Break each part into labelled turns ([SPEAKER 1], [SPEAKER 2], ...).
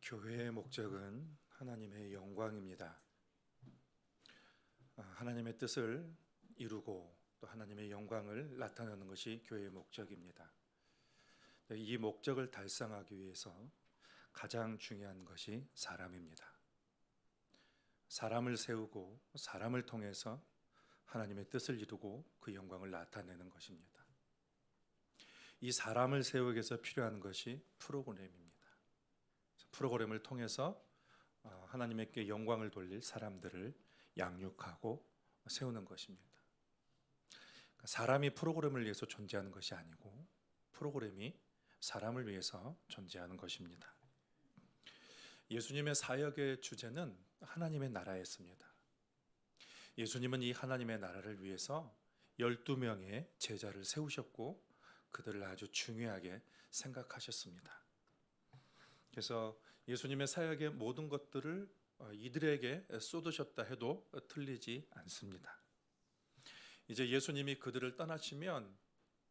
[SPEAKER 1] 교회의 목적은 하나님의 영광입니다. 하나님의 뜻을 이루고 또 하나님의 영광을 나타내는 것이 교회의 목적입니다. 이 목적을 달성하기 위해서 가장 중요한 것이 사람입니다. 사람을 세우고 사람을 통해서 하나님의 뜻을 이루고 그 영광을 나타내는 것입니다. 이 사람을 세우기 위해서 필요한 것이 프로그램입니다. 프로그램을 통해서 하나님께 영광을 돌릴 사람들을 양육하고 세우는 것입니다. 사람이 프로그램을 위해서 존재하는 것이 아니고 프로그램이 사람을 위해서 존재하는 것입니다. 예수님의 사역의 주제는 하나님의 나라였습니다. 예수님은 이 하나님의 나라를 위해서 12명의 제자를 세우셨고 그들을 아주 중요하게 생각하셨습니다. 그래서 예수님의 사역의 모든 것들을 이들에게 쏟으셨다 해도 틀리지 않습니다. 이제 예수님이 그들을 떠나시면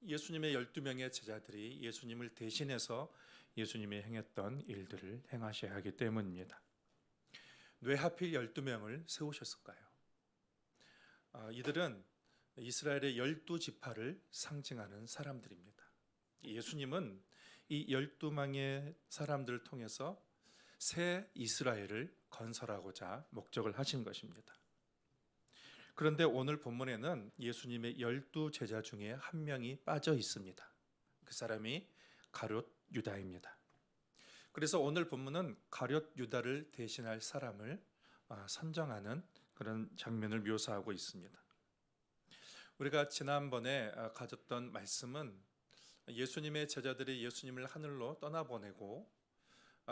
[SPEAKER 1] 예수님의 12명의 제자들이 예수님을 대신해서 예수님이 행했던 일들을 행하셔야 하기 때문입니다. 왜 하필 12명을 세우셨을까요? 이들은 이스라엘의 12지파를 상징하는 사람들입니다. 예수님은 이 12명의 사람들을 통해서 새 이스라엘을 건설하고자 목적을 하신 것입니다. 그런데 오늘 본문에는 예수님의 12제자 중에 한 명이 빠져 있습니다. 그 사람이 가룟 유다입니다. 그래서 오늘 본문은 가룟 유다를 대신할 사람을 선정하는 그런 장면을 묘사하고 있습니다. 우리가 지난번에 가졌던 말씀은 예수님의 제자들이 예수님을 하늘로 떠나보내고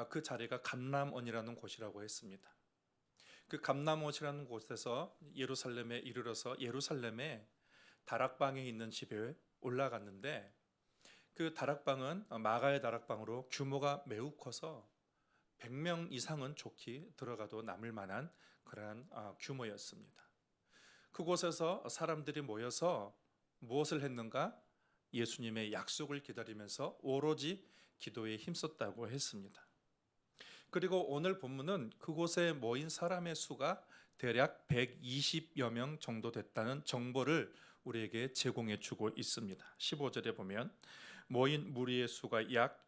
[SPEAKER 1] 그 자리가 감람원이라는 곳이라고 했습니다. 그 감람원이라는 곳에서 예루살렘에 이르러서 예루살렘에 다락방에 있는 집에 올라갔는데 그 다락방은 마가의 다락방으로 규모가 매우 커서 100명 이상은 좋게 들어가도 남을 만한 그러한 규모였습니다. 그곳에서 사람들이 모여서 무엇을 했는가? 예수님의 약속을 기다리면서 오로지 기도에 힘썼다고 했습니다. 그리고 오늘 본문은 그곳에 모인 사람의 수가 대략 120여 명 정도 됐다는 정보를 우리에게 제공해 주고 있습니다. 15절에 보면 모인 무리의 수가 약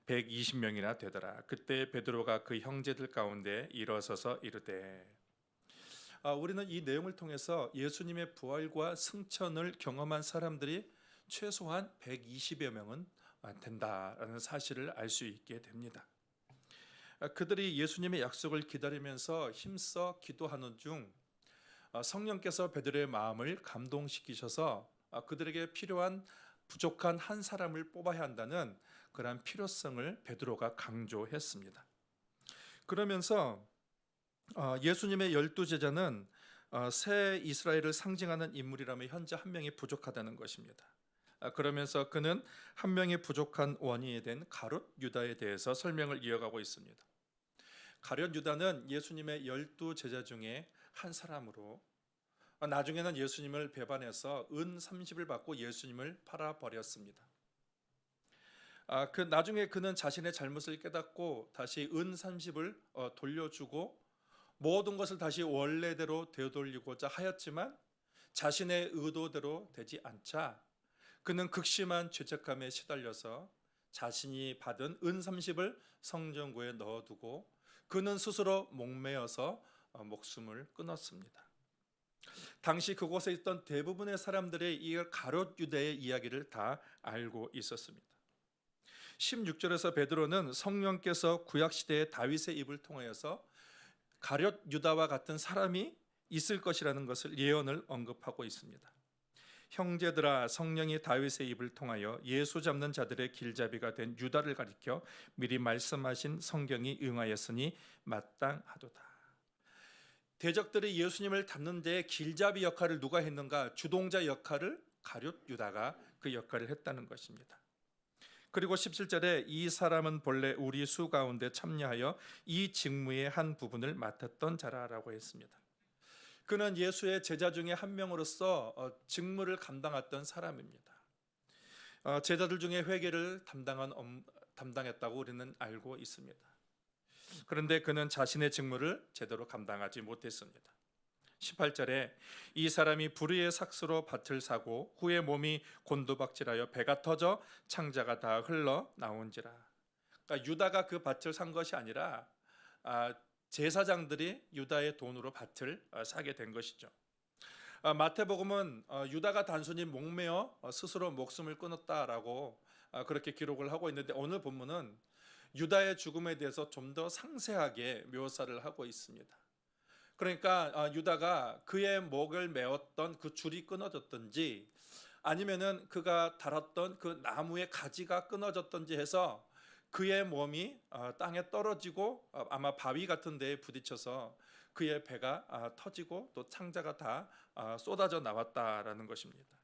[SPEAKER 1] 120명이나 되더라. 그때 베드로가 그 형제들 가운데 일어서서 이르되 우리는 이 내용을 통해서 예수님의 부활과 승천을 경험한 사람들이 최소한 120여 명은 된다라는 사실을 알 수 있게 됩니다. 그들이 예수님의 약속을 기다리면서 힘써 기도하는 중 성령께서 베드로의 마음을 감동시키셔서 그들에게 필요한 부족한 한 사람을 뽑아야 한다는 그러한 필요성을 베드로가 강조했습니다. 그러면서 예수님의 12제자는 새 이스라엘을 상징하는 인물이라면 현재 한 명이 부족하다는 것입니다. 그러면서 그는 한 명이 부족한 원인이 된 가룟 유다에 대해서 설명을 이어가고 있습니다. 가룟 유다는 예수님의 12제자 중에 한 사람으로 나중에는 예수님을 배반해서 은 30을 받고 예수님을 팔아버렸습니다. 그 나중에 그는 자신의 잘못을 깨닫고 다시 은 30을 돌려주고 모든 것을 다시 원래대로 되돌리고자 하였지만 자신의 의도대로 되지 않자 그는 극심한 죄책감에 시달려서 자신이 받은 은 30을 성전구에 넣어두고 그는 스스로 목매어서 목숨을 끊었습니다. 당시 그곳에 있던 대부분의 사람들이 이 가룟 유다의 이야기를 다 알고 있었습니다. 16절에서 베드로는 성령께서 구약시대의 다윗의 입을 통하여서 가룟 유다와 같은 사람이 있을 것이라는 것을 예언을 언급하고 있습니다. 형제들아, 성령이 다윗의 입을 통하여 예수 잡는 자들의 길잡이가 된 유다를 가리켜 미리 말씀하신 성경이 응하였으니 마땅하도다. 대적들이 예수님을 잡는 데에 길잡이 역할을 누가 했는가? 주동자 역할을 가룟 유다가 그 역할을 했다는 것입니다. 그리고 17절에 이 사람은 본래 우리 수 가운데 참여하여 이 직무의 한 부분을 맡았던 자라라고 했습니다. 그는 예수의 제자 중에 한 명으로서 직무를 감당했던 사람입니다. 제자들 중에 회개를 담당했다고 우리는 알고 있습니다. 그런데 그는 자신의 직무를 제대로 감당하지 못했습니다. 18절에 이 사람이 불의의 삭스로 밭을 사고 후에 몸이 곤두박질하여 배가 터져 창자가 다 흘러 나온지라. 그러니까 유다가 그 밭을 산 것이 아니라 제사장들이 유다의 돈으로 밭을 사게 된 것이죠. 마태복음은 유다가 단순히 목매어 스스로 목숨을 끊었다라고 그렇게 기록을 하고 있는데, 오늘 본문은 유다의 죽음에 대해서 좀 더 상세하게 묘사를 하고 있습니다. 그러니까 유다가 그의 목을 메었던 그 줄이 끊어졌든지 아니면은 그가 달았던 그 나무의 가지가 끊어졌든지 해서 그의 몸이 땅에 떨어지고 아마 바위 같은 데에 부딪혀서 그의 배가 터지고 또 창자가 다 쏟아져 나왔다라는 것입니다.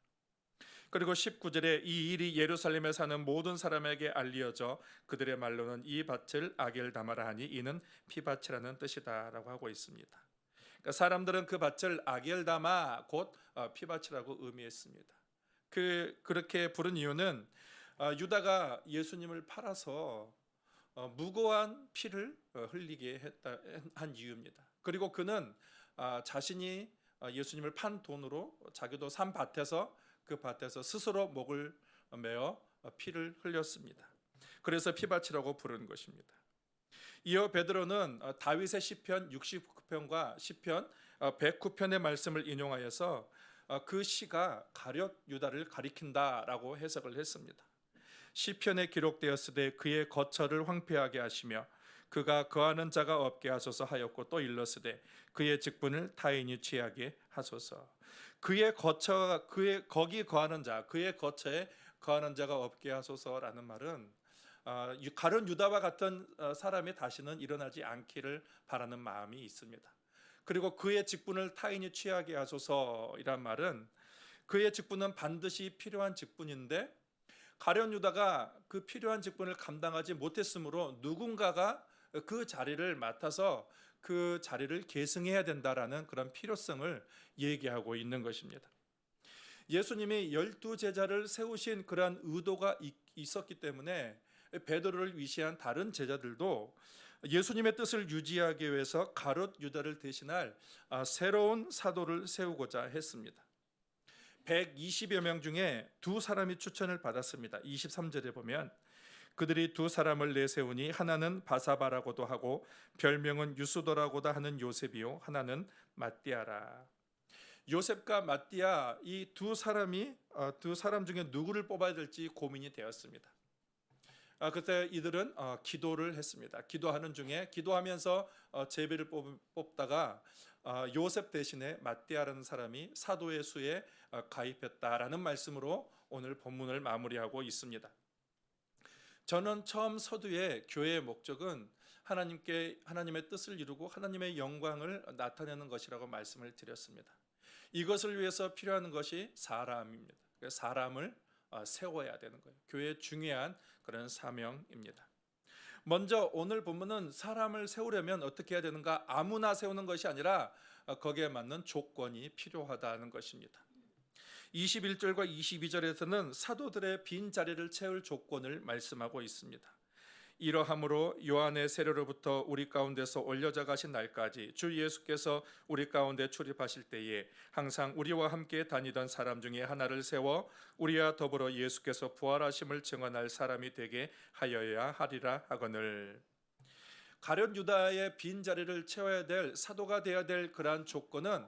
[SPEAKER 1] 그리고 19절에 이 일이 예루살렘에 사는 모든 사람에게 알려져 그들의 말로는 이 밭을 아겔다마라 하니 이는 피밭이라는 뜻이다라고 하고 있습니다. 그러니까 사람들은 그 밭을 아겔다마 곧 피밭이라고 의미했습니다. 그렇게 부른 이유는 유다가 예수님을 팔아서 무고한 피를 흘리게 한 이유입니다. 그리고 그는 자신이 예수님을 판 돈으로 자기도 산 밭에서 그 밭에서 스스로 목을 메어 피를 흘렸습니다. 그래서 피밭이라고 부르는 것입니다. 이어 베드로는 다윗의 시편 69편과 시편 109편의 말씀을 인용하여서 그 시가 가룟 유다를 가리킨다라고 해석을 했습니다. 시편에 기록되었으되 그의 거처를 황폐하게 하시며 그가 거하는 자가 없게 하소서 하였고 또 일렀으되 그의 직분을 타인이 취하게 하소서. 그의 거처, 거기 거하는 자, 그의 거처에 거하는 자가 없게 하소서라는 말은 가룟 유다와 같은 사람이 다시는 일어나지 않기를 바라는 마음이 있습니다. 그리고 그의 직분을 타인이 취하게 하소서이란 말은 그의 직분은 반드시 필요한 직분인데 가룟 유다가 그 필요한 직분을 감당하지 못했으므로 누군가가 그 자리를 맡아서 그 자리를 계승해야 된다라는 그런 필요성을 얘기하고 있는 것입니다. 예수님이 12제자를 세우신 그러한 의도가 있었기 때문에 베드로를 위시한 다른 제자들도 예수님의 뜻을 유지하기 위해서 가룟 유다를 대신할 새로운 사도를 세우고자 했습니다. 120여 명 중에 두 사람이 추천을 받았습니다. 23절에 보면 그들이 두 사람을 내세우니 하나는 바사바라고도 하고 별명은 유스도라고도 하는 요셉이요 하나는 matti아라. 요셉과 마띠아 이 두 사람 중에 누구를 뽑아야 될지 고민이 되었습니다. 그때 이들은 기도를 했습니다. 기도하는 중에 기도하면서 제비를 뽑다가 요셉 대신에 마띠아라는 사람이 사도의 수에 가입했다라는 말씀으로 오늘 본문을 마무리하고 있습니다. 저는 처음 서두에 교회의 목적은 하나님의 뜻을 이루고 하나님의 영광을 나타내는 것이라고 말씀을 드렸습니다. 이것을 위해서 필요한 것이 사람입니다. 사람을 세워야 되는 거예요. 교회의 중요한 그런 사명입니다. 먼저 오늘 본문은 사람을 세우려면 어떻게 해야 되는가? 아무나 세우는 것이 아니라 거기에 맞는 조건이 필요하다는 것입니다. 21절과 22절에서는 사도들의 빈 자리를 채울 조건을 말씀하고 있습니다. 이러함으로 요한의 세례로부터 우리 가운데서 올려져 가신 날까지 주 예수께서 우리 가운데 출입하실 때에 항상 우리와 함께 다니던 사람 중에 하나를 세워 우리와 더불어 예수께서 부활하심을 증언할 사람이 되게 하여야 하리라 하거늘. 가룟 유다의 빈 자리를 채워야 될 사도가 되어야 될 그러한 조건은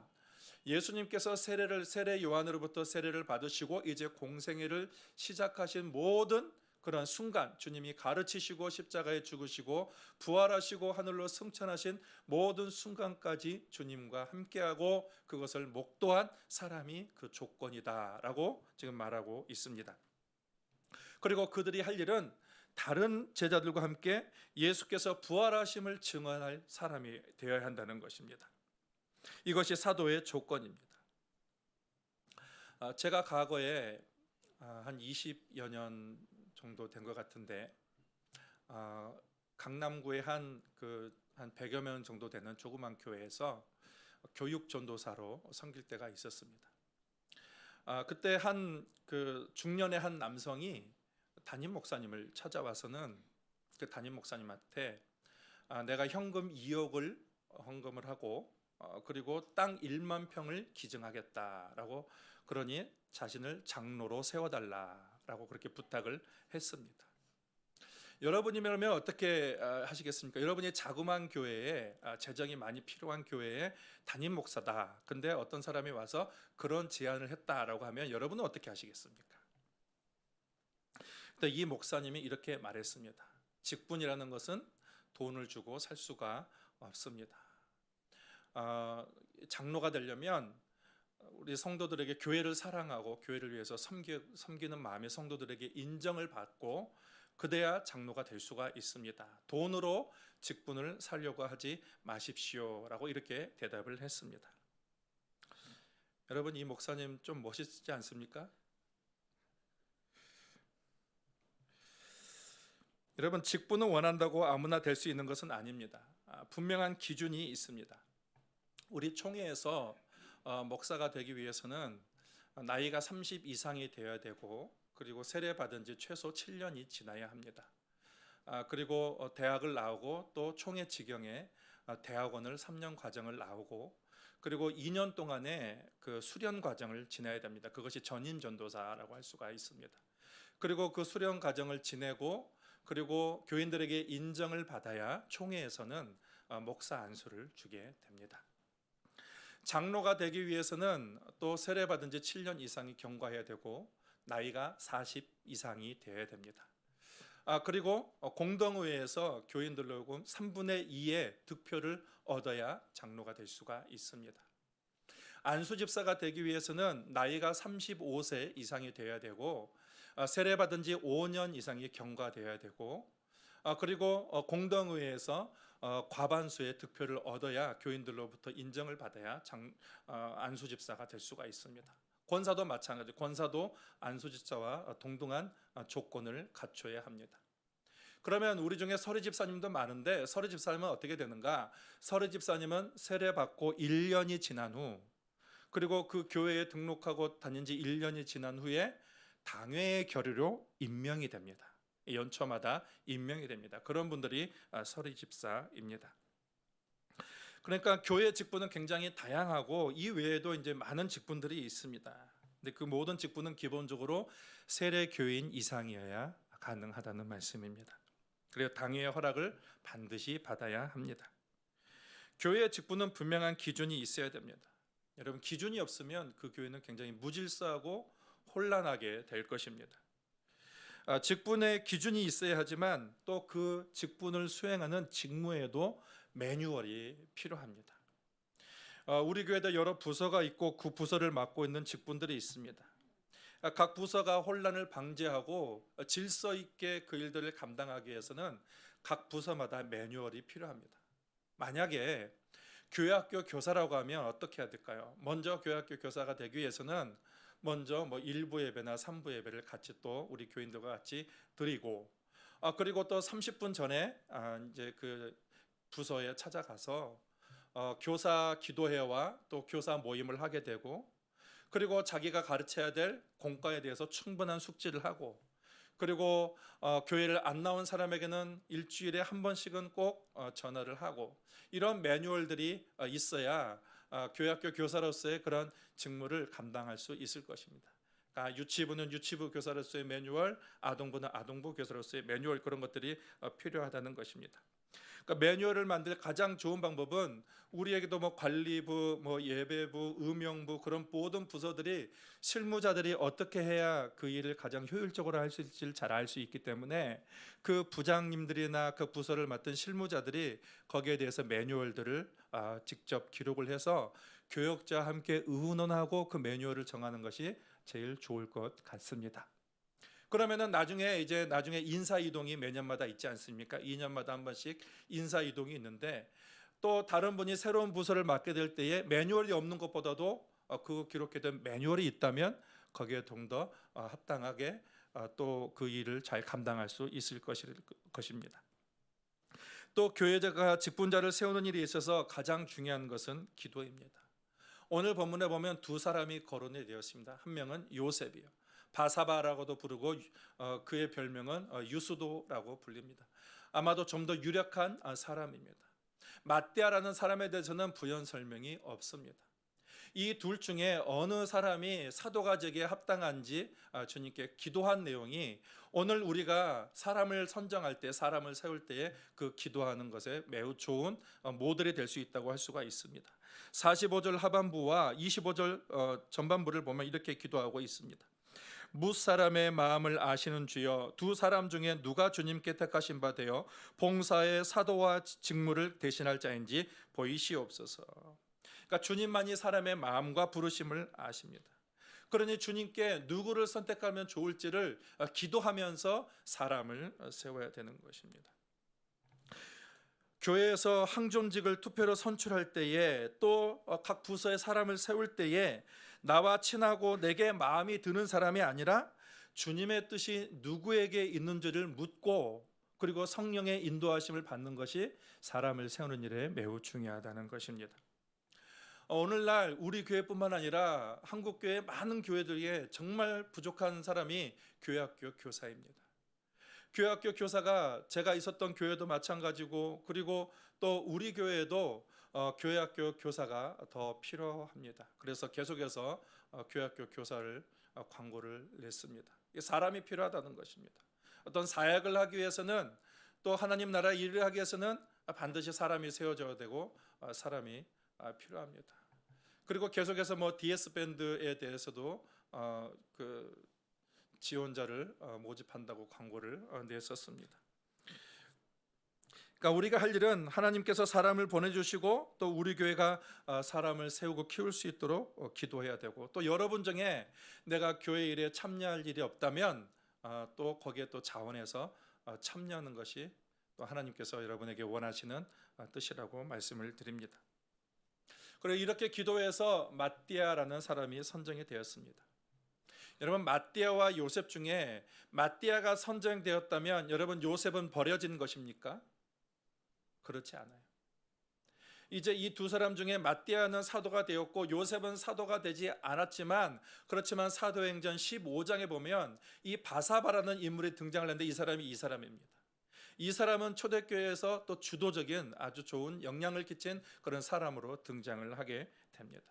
[SPEAKER 1] 예수님께서 세례 요한으로부터 세례를 받으시고 이제 공생애를 시작하신 모든 그런 순간, 주님이 가르치시고 십자가에 죽으시고 부활하시고 하늘로 승천하신 모든 순간까지 주님과 함께하고 그것을 목도한 사람이 그 조건이다라고 지금 말하고 있습니다. 그리고 그들이 할 일은 다른 제자들과 함께 예수께서 부활하심을 증언할 사람이 되어야 한다는 것입니다. 이것이 사도의 조건입니다. 제가 과거에 한 20여 년 정도 된 것 같은데 강남구에 한 100여 명 정도 되는 조그만 교회에서 교육 전도사로 섬길 때가 있었습니다. 그때 중년의 한 남성이 담임 목사님을 찾아와서는 그 담임 목사님한테 내가 현금 2억을 헌금을 하고 그리고 땅 1만 평을 기증하겠다라고, 그러니 자신을 장로로 세워달라라고 그렇게 부탁을 했습니다. 여러분이면 어떻게 하시겠습니까? 여러분이 자그마한 교회에, 재정이 많이 필요한 교회에 담임 목사다. 근데 어떤 사람이 와서 그런 제안을 했다라고 하면 여러분은 어떻게 하시겠습니까? 근데 이 목사님이 이렇게 말했습니다. 직분이라는 것은 돈을 주고 살 수가 없습니다. 장로가 되려면 우리 성도들에게 교회를 사랑하고 교회를 위해서 섬기는 마음의 성도들에게 인정을 받고 그래야 장로가 될 수가 있습니다. 돈으로 직분을 살려고 하지 마십시오라고 이렇게 대답을 했습니다. 여러분, 이 목사님 좀 멋있지 않습니까? 여러분, 직분을 원한다고 아무나 될 수 있는 것은 아닙니다. 분명한 기준이 있습니다. 우리 총회에서 목사가 되기 위해서는 나이가 30 이상이 되어야 되고, 그리고 세례받은 지 최소 7년이 지나야 합니다. 그리고 대학을 나오고 또 총회 지경에 대학원을 3년 과정을 나오고, 그리고 2년 동안의 그 수련 과정을 지나야 됩니다. 그것이 전임 전도사라고 할 수가 있습니다. 그리고 그 수련 과정을 지내고, 그리고 교인들에게 인정을 받아야 총회에서는 목사 안수를 주게 됩니다. 장로가 되기 위해서는 또 세례받은 지 7년 이상이 경과해야 되고 나이가 40 이상이 되어야 됩니다. 그리고 공동의회에서 교인들로 3분의 2의 득표를 얻어야 장로가 될 수가 있습니다. 안수집사가 되기 위해서는 나이가 35세 이상이 되어야 되고 세례받은 지 5년 이상이 경과되어야 되고, 그리고 공동의회에서 과반수의 득표를 얻어야 교인들로부터 인정을 받아야 안수집사가 될 수가 있습니다. 권사도 마찬가지, 권사도 안수집사와 동등한 조건을 갖춰야 합니다. 그러면 우리 중에 서리집사님도 많은데 서리집사님은 어떻게 되는가? 서리집사님은 세례받고 1년이 지난 후, 그리고 그 교회에 등록하고 다닌 지 1년이 지난 후에 당회의 결의로 임명이 됩니다. 연초마다 임명이 됩니다. 그런 분들이 서리집사입니다. 그러니까 교회 직분은 굉장히 다양하고 이 외에도 이제 많은 직분들이 있습니다. 근데 그 모든 직분은 기본적으로 세례 교인 이상이어야 가능하다는 말씀입니다. 그리고 당회의 허락을 반드시 받아야 합니다. 교회의 직분은 분명한 기준이 있어야 됩니다. 여러분, 기준이 없으면 그 교회는 굉장히 무질서하고 혼란하게 될 것입니다. 직분의 기준이 있어야 하지만 또 그 직분을 수행하는 직무에도 매뉴얼이 필요합니다. 우리 교회도 여러 부서가 있고 그 부서를 맡고 있는 직분들이 있습니다. 각 부서가 혼란을 방지하고 질서 있게 그 일들을 감당하기 위해서는 각 부서마다 매뉴얼이 필요합니다. 만약에 교회학교 교사라고 하면 어떻게 해야 될까요? 먼저 교회학교 교사가 되기 위해서는 먼저 1부 예배나 3부 예배를 같이 또 우리 교인들과 같이 드리고, 그리고 또 30분 전에 이제 그 부서에 찾아가서 교사 기도회와 또 교사 모임을 하게 되고, 그리고 자기가 가르쳐야 될 공과에 대해서 충분한 숙지를 하고, 그리고 교회를 안 나온 사람에게는 일주일에 한 번씩은 꼭 전화를 하고, 이런 매뉴얼들이 있어야 교회학교 교사로서의 그런 직무를 감당할 수 있을 것입니다. 유치부는 유치부 교사로서의 매뉴얼, 아동부는 아동부 교사로서의 매뉴얼, 그런 것들이 필요하다는 것입니다. 그러니까 매뉴얼을 만들 가장 좋은 방법은 우리에게도 관리부, 예배부, 음영부, 그런 모든 부서들이 실무자들이 어떻게 해야 그 일을 가장 효율적으로 할 수 있을지를 잘 알 수 있기 때문에 그 부장님들이나 그 부서를 맡은 실무자들이 거기에 대해서 매뉴얼들을 직접 기록을 해서 교역자와 함께 의논하고 그 매뉴얼을 정하는 것이 제일 좋을 것 같습니다. 그러면은 나중에 인사 이동이 매년마다 있지 않습니까? 2년마다 한 번씩 인사 이동이 있는데, 또 다른 분이 새로운 부서를 맡게 될 때에 매뉴얼이 없는 것보다도 그 기록된 매뉴얼이 있다면 거기에 좀 더 합당하게 또 그 일을 잘 감당할 수 있을 것입니다. 또 교회가 직분자를 세우는 일에 있어서 가장 중요한 것은 기도입니다. 오늘 본문에 보면 두 사람이 거론이 되었습니다. 한 명은 요셉이요, 바사바라고도 부르고 그의 별명은 유수도라고 불립니다. 아마도 좀 더 유력한 사람입니다. 맏대아라는 사람에 대해서는 부연 설명이 없습니다. 이 둘 중에 어느 사람이 사도가 되기에 합당한지 주님께 기도한 내용이 오늘 우리가 사람을 선정할 때, 사람을 세울 때에 그 기도하는 것에 매우 좋은 모델이 될 수 있다고 할 수가 있습니다. 45절 하반부와 25절 전반부를 보면 이렇게 기도하고 있습니다. 무사람의 마음을 아시는 주여, 두 사람 중에 누가 주님께 택하신 바 되어 봉사의 사도와 직무를 대신할 자인지 보이시옵소서. 그러니까 주님만이 사람의 마음과 부르심을 아십니다. 그러니 주님께 누구를 선택하면 좋을지를 기도하면서 사람을 세워야 되는 것입니다. 교회에서 항존직을 투표로 선출할 때에 또 각 부서의 사람을 세울 때에 나와 친하고 내게 마음이 드는 사람이 아니라 주님의 뜻이 누구에게 있는지를 묻고 그리고 성령의 인도하심을 받는 것이 사람을 세우는 일에 매우 중요하다는 것입니다. 오늘날 우리 교회뿐만 아니라 한국교회 많은 교회들에 정말 부족한 사람이 교회학교 교사입니다. 교회학교 교사가 제가 있었던 교회도 마찬가지고 그리고 또 우리 교회에도 교회학교 교사가 더 필요합니다. 그래서 계속해서 교회학교 교사를 광고를 냈습니다. 사람이 필요하다는 것입니다. 어떤 사역을 하기 위해서는 또 하나님 나라 일을 하기 위해서는 반드시 사람이 세워져야 되고 사람이 필요합니다. 그리고 계속해서 DS 밴드에 대해서도 그 지원자를 모집한다고 광고를 냈었습니다. 그러니까 우리가 할 일은 하나님께서 사람을 보내주시고 또 우리 교회가 사람을 세우고 키울 수 있도록 기도해야 되고 또 여러분 중에 내가 교회 일에 참여할 일이 없다면 또 거기에 또 자원해서 참여하는 것이 또 하나님께서 여러분에게 원하시는 뜻이라고 말씀을 드립니다. 그리고 이렇게 기도해서 맏디아라는 사람이 선정이 되었습니다. 여러분, 맏디아와 요셉 중에 맏디아가 선정되었다면 여러분 요셉은 버려진 것입니까? 그렇지 않아요. 이제 이 두 사람 중에 맏디아는 사도가 되었고 요셉은 사도가 되지 않았지만 그렇지만 사도행전 15장에 보면 이 바사바라는 인물이 등장을 했는데 이 사람이 이 사람입니다. 이 사람은 초대교회에서 또 주도적인 아주 좋은 영향을 끼친 그런 사람으로 등장을 하게 됩니다.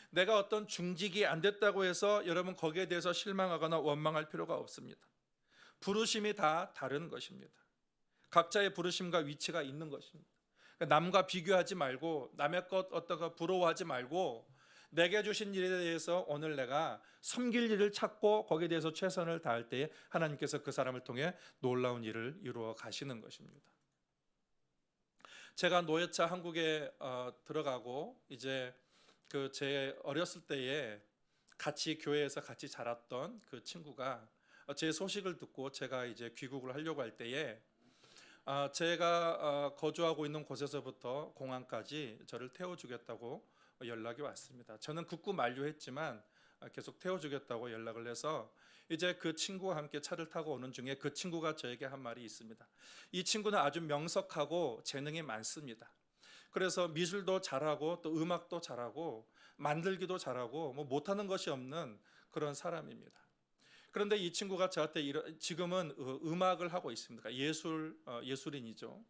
[SPEAKER 1] 내가 어떤 중직이 안 됐다고 해서 여러분 거기에 대해서 실망하거나 원망할 필요가 없습니다. 부르심이 다 다른 것입니다. 각자의 부르심과 위치가 있는 것입니다. 남과 비교하지 말고 남의 것 어떠가 부러워하지 말고 내게 주신 일에 대해서 오늘 내가 섬길 일을 찾고 거기에 대해서 최선을 다할 때에 하나님께서 그 사람을 통해 놀라운 일을 이루어 가시는 것입니다. 제가 노회차 한국에 들어가고 이제 그 제 어렸을 때에 같이 교회에서 같이 자랐던 그 친구가 제 소식을 듣고 제가 이제 귀국을 하려고 할 때에 제가 거주하고 있는 곳에서부터 공항까지 저를 태워주겠다고 연락이 왔습니다. 저는 극구 만류했지만 계속 태워주겠다고 연락을 해서 이제 그 친구와 함께 차를 타고 오는 중에 그 친구가 저에게 한 말이 있습니다. 이 친구는 아주 명석하고 재능이 많습니다. 그래서 미술도 잘하고 또 음악도 잘하고 만들기도 잘하고 뭐 못하는 것이 없는 그런 사람입니다. 그런데 이 친구가 저한테 지금은 음악을 하고 있습니다. 예술인이죠.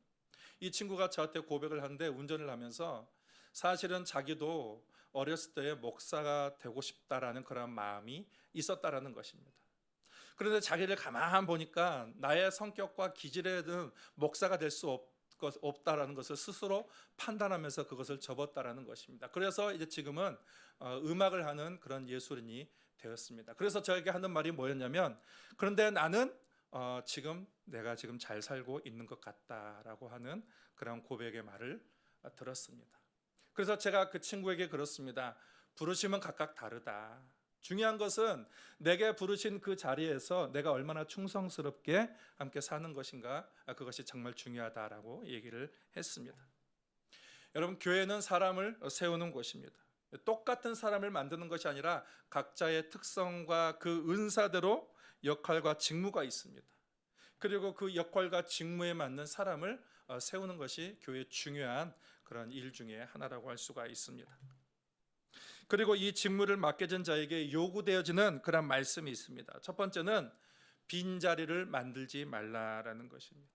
[SPEAKER 1] 이 친구가 저한테 고백을 하는데 운전을 하면서 사실은 자기도 어렸을 때 목사가 되고 싶다라는 그런 마음이 있었다라는 것입니다. 그런데 자기를 가만 보니까 나의 성격과 기질에는 목사가 될 수 없다라는 것을 스스로 판단하면서 그것을 접었다라는 것입니다. 그래서 이제 지금은 음악을 하는 그런 예술인이 되었습니다. 그래서 저에게 하는 말이 뭐였냐면 그런데 나는 내가 지금 잘 살고 있는 것 같다라고 하는 그런 고백의 말을 들었습니다. 그래서 제가 그 친구에게 그렇습니다. 부르심은 각각 다르다. 중요한 것은 내게 부르신 그 자리에서 내가 얼마나 충성스럽게 함께 사는 것인가, 그것이 정말 중요하다라고 얘기를 했습니다. 여러분, 교회는 사람을 세우는 곳입니다. 똑같은 사람을 만드는 것이 아니라 각자의 특성과 그 은사대로 역할과 직무가 있습니다. 그리고 그 역할과 직무에 맞는 사람을 세우는 것이 교회의 중요한 그런 일 중에 하나라고 할 수가 있습니다. 그리고 이 직무를 맡겨진 자에게 요구되어지는 그런 말씀이 있습니다. 첫 번째는 빈자리를 만들지 말라라는 것입니다.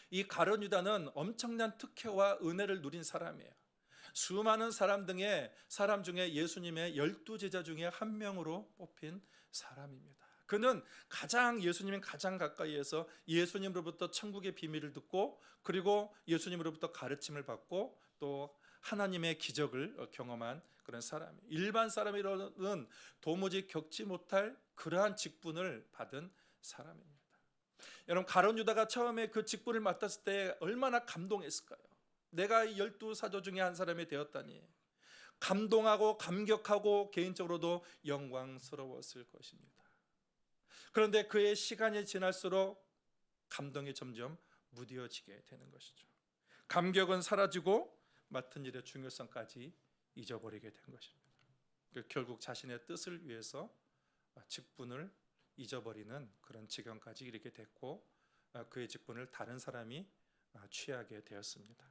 [SPEAKER 1] 이 가룟 유다는 엄청난 특혜와 은혜를 누린 사람이에요. 수많은 사람 중에 예수님의 12제자 중에 한 명으로 뽑힌 사람입니다. 그는 예수님이 가장 가까이에서 예수님으로부터 천국의 비밀을 듣고, 그리고 예수님으로부터 가르침을 받고, 또 하나님의 기적을 경험한 그런 사람이에요. 일반 사람이로는 도무지 겪지 못할 그러한 직분을 받은 사람입니다. 여러분, 가룟 유다가 처음에 그 직분을 맡았을 때 얼마나 감동했을까요? 내가 12사도 중에 한 사람이 되었다니. 감동하고 감격하고 개인적으로도 영광스러웠을 것입니다. 그런데 그의 시간이 지날수록 감동이 점점 무뎌지게 되는 것이죠. 감격은 사라지고 맡은 일의 중요성까지 잊어버리게 된 것입니다. 결국 자신의 뜻을 위해서 직분을 잊어버리는 그런 지경까지 이르게 됐고, 그의 직분을 다른 사람이 취하게 되었습니다.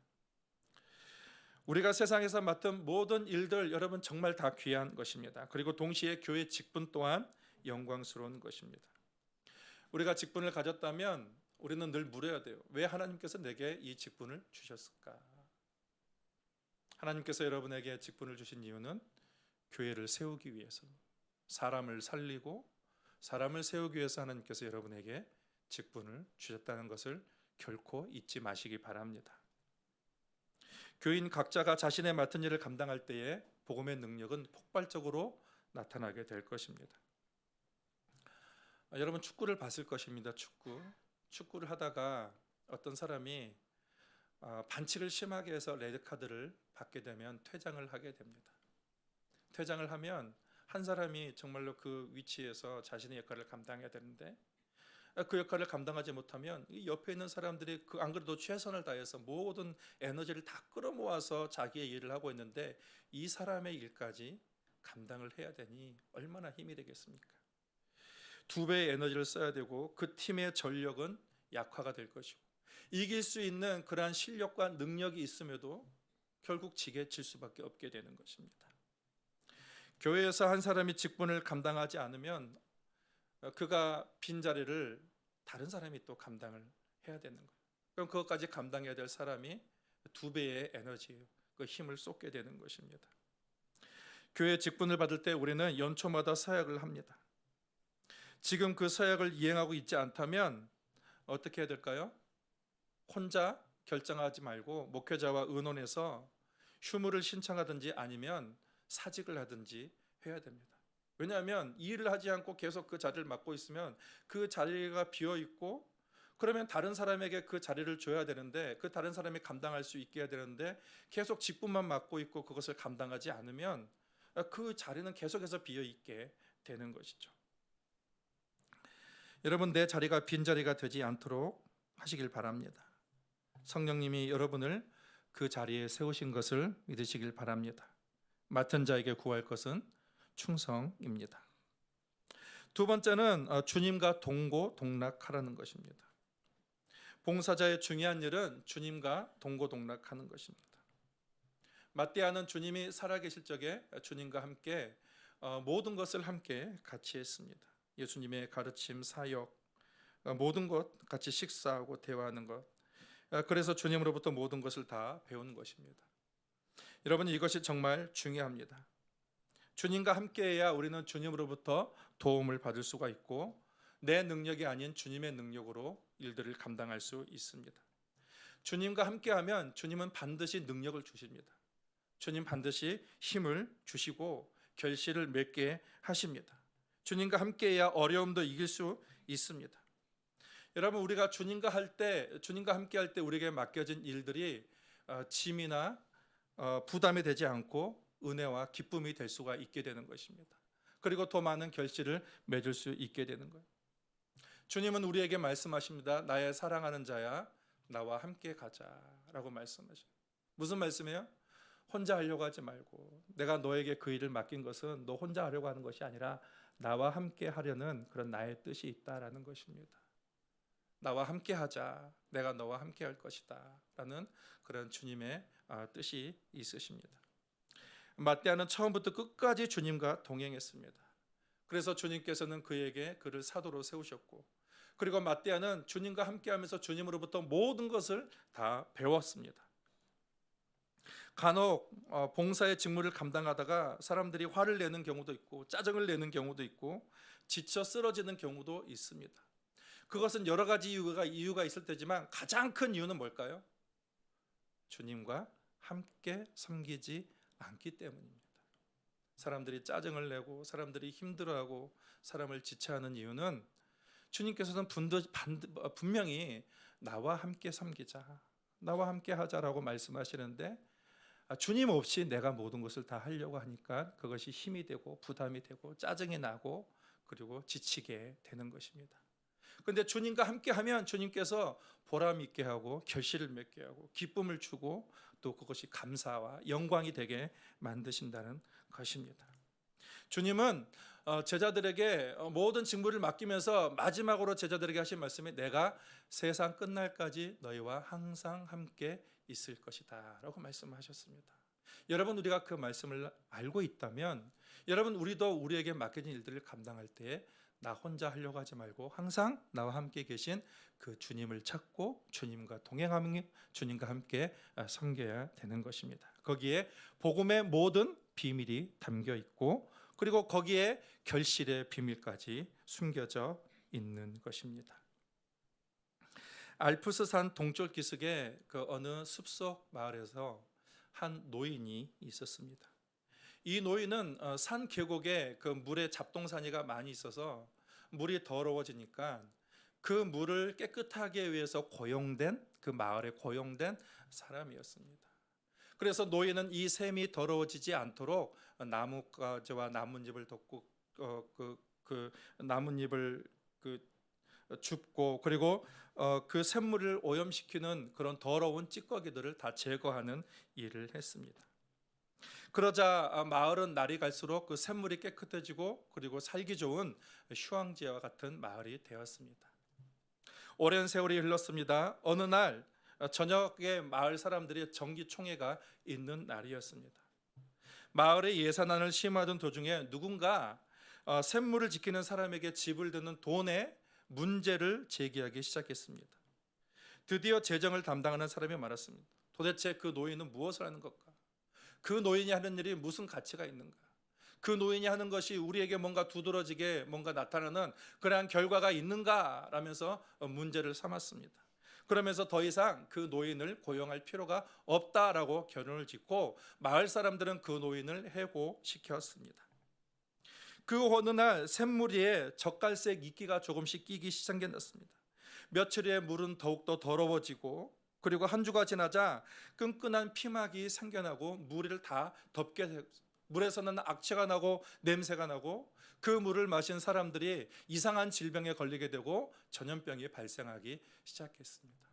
[SPEAKER 1] 우리가 세상에서 맡은 모든 일들, 여러분, 정말 다 귀한 것입니다. 그리고 동시에 교회 직분 또한 영광스러운 것입니다. 우리가 직분을 가졌다면 우리는 늘 물어야 돼요. 왜 하나님께서 내게 이 직분을 주셨을까? 하나님께서 여러분에게 직분을 주신 이유는 교회를 세우기 위해서입니다. 사람을 살리고 사람을 세우기 위해서 하나님께서 여러분에게 직분을 주셨다는 것을 결코 잊지 마시기 바랍니다. 교인 각자가 자신의 맡은 일을 감당할 때에 복음의 능력은 폭발적으로 나타나게 될 것입니다. 여러분, 축구를 봤을 것입니다. 축구를 하다가 어떤 사람이 반칙을 심하게 해서 레드카드를 받게 되면 퇴장을 하게 됩니다. 퇴장을 하면 한 사람이 정말로 그 위치에서 자신의 역할을 감당해야 되는데, 그 역할을 감당하지 못하면 이 옆에 있는 사람들이 안 그래도 최선을 다해서 모든 에너지를 다 끌어모아서 자기의 일을 하고 있는데, 이 사람의 일까지 감당을 해야 되니 얼마나 힘이 되겠습니까? 2배의 에너지를 써야 되고, 그 팀의 전력은 약화가 될 것이고, 이길 수 있는 그러한 실력과 능력이 있음에도 결국 질 수밖에 없게 되는 것입니다. 교회에서 한 사람이 직분을 감당하지 않으면 그가 빈자리를 다른 사람이 또 감당을 해야 되는 거예요. 그럼 그것까지 감당해야 될 사람이 2배의 에너지, 그 힘을 쏟게 되는 것입니다. 교회 직분을 받을 때 우리는 연초마다 사역을 합니다. 지금 그 사역을 이행하고 있지 않다면 어떻게 해야 될까요? 혼자 결정하지 말고 목회자와 의논해서 휴무를 신청하든지 아니면 사직을 하든지 해야 됩니다. 왜냐하면 이 일을 하지 않고 계속 그 자리를 맡고 있으면 그 자리가 비어 있고, 그러면 다른 사람에게 그 자리를 줘야 되는데, 그 다른 사람이 감당할 수 있게 해야 되는데, 계속 직분만 맡고 있고 그것을 감당하지 않으면 그 자리는 계속해서 비어 있게 되는 것이죠. 여러분, 내 자리가 빈자리가 되지 않도록 하시길 바랍니다. 성령님이 여러분을 그 자리에 세우신 것을 믿으시길 바랍니다. 맡은 자에게 구할 것은 충성입니다. 두 번째는 주님과 동고동락하라는 것입니다. 봉사자의 중요한 일은 주님과 동고동락하는 것입니다. 마띠아는 주님이 살아계실 적에 주님과 함께 모든 것을 함께 같이 했습니다. 예수님의 가르침, 사역, 모든 것 같이 식사하고 대화하는 것, 그래서 주님으로부터 모든 것을 다 배운 것입니다. 여러분, 이것이 정말 중요합니다. 주님과 함께해야 우리는 주님으로부터 도움을 받을 수가 있고, 내 능력이 아닌 주님의 능력으로 일들을 감당할 수 있습니다. 주님과 함께하면 주님은 반드시 능력을 주십니다. 주님 반드시 힘을 주시고 결실을 맺게 하십니다. 주님과 함께해야 어려움도 이길 수 있습니다. 여러분, 우리가 주님과 함께 할 때 우리에게 맡겨진 일들이 짐이나 부담이 되지 않고 은혜와 기쁨이 될 수가 있게 되는 것입니다. 그리고 더 많은 결실을 맺을 수 있게 되는 거예요. 주님은 우리에게 말씀하십니다. 나의 사랑하는 자야, 나와 함께 가자라고 말씀하셔요. 무슨 말씀이에요? 혼자 하려고 하지 말고, 내가 너에게 그 일을 맡긴 것은 너 혼자 하려고 하는 것이 아니라 나와 함께 하려는 그런 나의 뜻이 있다라는 것입니다. 나와 함께 하자, 내가 너와 함께 할 것이다 라는 그런 주님의 뜻이 있으십니다. 마띠아는 처음부터 끝까지 주님과 동행했습니다. 그래서 주님께서는 그에게 그를 사도로 세우셨고, 그리고 마띠아는 주님과 함께하면서 주님으로부터 모든 것을 다 배웠습니다. 간혹 봉사의 직무를 감당하다가 사람들이 화를 내는 경우도 있고 짜증을 내는 경우도 있고 지쳐 쓰러지는 경우도 있습니다. 그것은 여러 가지 이유가 있을 테지만 가장 큰 이유는 뭘까요? 주님과 함께 섬기지 않기 때문입니다. 사람들이 짜증을 내고 사람들이 힘들어하고 사람을 지체하는 이유는 주님께서는 분명히 나와 함께 섬기자, 나와 함께 하자라고 말씀하시는데 주님 없이 내가 모든 것을 다 하려고 하니까 그것이 힘이 되고 부담이 되고 짜증이 나고 그리고 지치게 되는 것입니다. 그런데 주님과 함께하면 주님께서 보람 있게 하고 결실을 맺게 하고 기쁨을 주고 또 그것이 감사와 영광이 되게 만드신다는 것입니다. 주님은 제자들에게 모든 직무를 맡기면서 마지막으로 제자들에게 하신 말씀이 내가 세상 끝날까지 너희와 항상 함께 있을 것이다 라고 말씀하셨습니다. 여러분, 우리가 그 말씀을 알고 있다면 여러분, 우리도 우리에게 맡겨진 일들을 감당할 때 나 혼자 하려고 하지 말고 항상 나와 함께 계신 그 주님을 찾고 주님과 동행하며 주님과 함께 섬겨야 되는 것입니다. 거기에 복음의 모든 비밀이 담겨 있고 그리고 거기에 결실의 비밀까지 숨겨져 있는 것입니다. 알프스산 동쪽 기슭의 그 어느 숲속 마을에서 한 노인이 있었습니다. 이 노인은 산 계곡에 그 물에 잡동사니가 많이 있어서 물이 더러워지니까 그 물을 깨끗하게 위해서 고용된 그 마을에 고용된 사람이었습니다. 그래서 노인은 이 샘이 더러워지지 않도록 나뭇가지와 나뭇잎을 덮고 그 나뭇잎을 줍고 그리고 그 샘물을 오염시키는 그런 더러운 찌꺼기들을 다 제거하는 일을 했습니다. 그러자 마을은 날이 갈수록 그 샘물이 깨끗해지고 그리고 살기 좋은 휴양지와 같은 마을이 되었습니다. 오랜 세월이 흘렀습니다. 어느 날 저녁에 마을 사람들이 정기총회가 있는 날이었습니다. 마을의 예산안을 심하던 도중에 누군가 샘물을 지키는 사람에게 지불되는 돈의 문제를 제기하기 시작했습니다. 드디어 재정을 담당하는 사람이 말했습니다. 도대체 그 노인은 무엇을 하는 것까? 그 노인이 하는 일이 무슨 가치가 있는가? 그 노인이 하는 것이 우리에게 뭔가 두드러지게 뭔가 나타나는 그러한 결과가 있는가? 라면서 문제를 삼았습니다. 그러면서 더 이상 그 노인을 고용할 필요가 없다라고 결론을 짓고 마을 사람들은 그 노인을 해고시켰습니다. 그 어느 날 샘물 위에 젓갈색 이끼가 조금씩 끼기 시작했습니다. 며칠 후에 물은 더욱더 더러워지고 그리고 한 주가 지나자 끈끈한 피막이 생겨나고 물을 다 덮게 되고 물에서는 악취가 나고 냄새가 나고 그 물을 마신 사람들이 이상한 질병에 걸리게 되고 전염병이 발생하기 시작했습니다.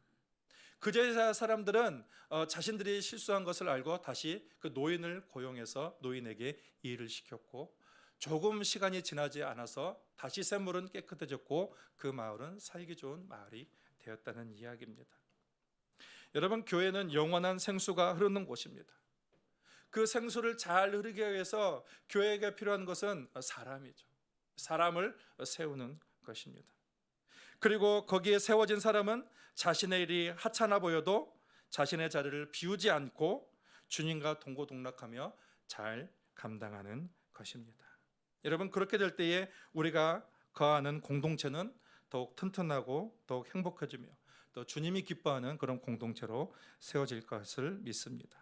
[SPEAKER 1] 그제야 사람들은 자신들이 실수한 것을 알고 다시 그 노인을 고용해서 노인에게 일을 시켰고 조금 시간이 지나지 않아서 다시 샘물은 깨끗해졌고 그 마을은 살기 좋은 마을이 되었다는 이야기입니다. 여러분, 교회는 영원한 생수가 흐르는 곳입니다. 그 생수를 잘 흐르게 위해서 교회에게 필요한 것은 사람이죠. 사람을 세우는 것입니다. 그리고 거기에 세워진 사람은 자신의 일이 하찮아 보여도 자신의 자리를 비우지 않고 주님과 동고동락하며 잘 감당하는 것입니다. 여러분, 그렇게 될 때에 우리가 거하는 공동체는 더욱 튼튼하고 더욱 행복해지며 또 주님이 기뻐하는 그런 공동체로 세워질 것을 믿습니다.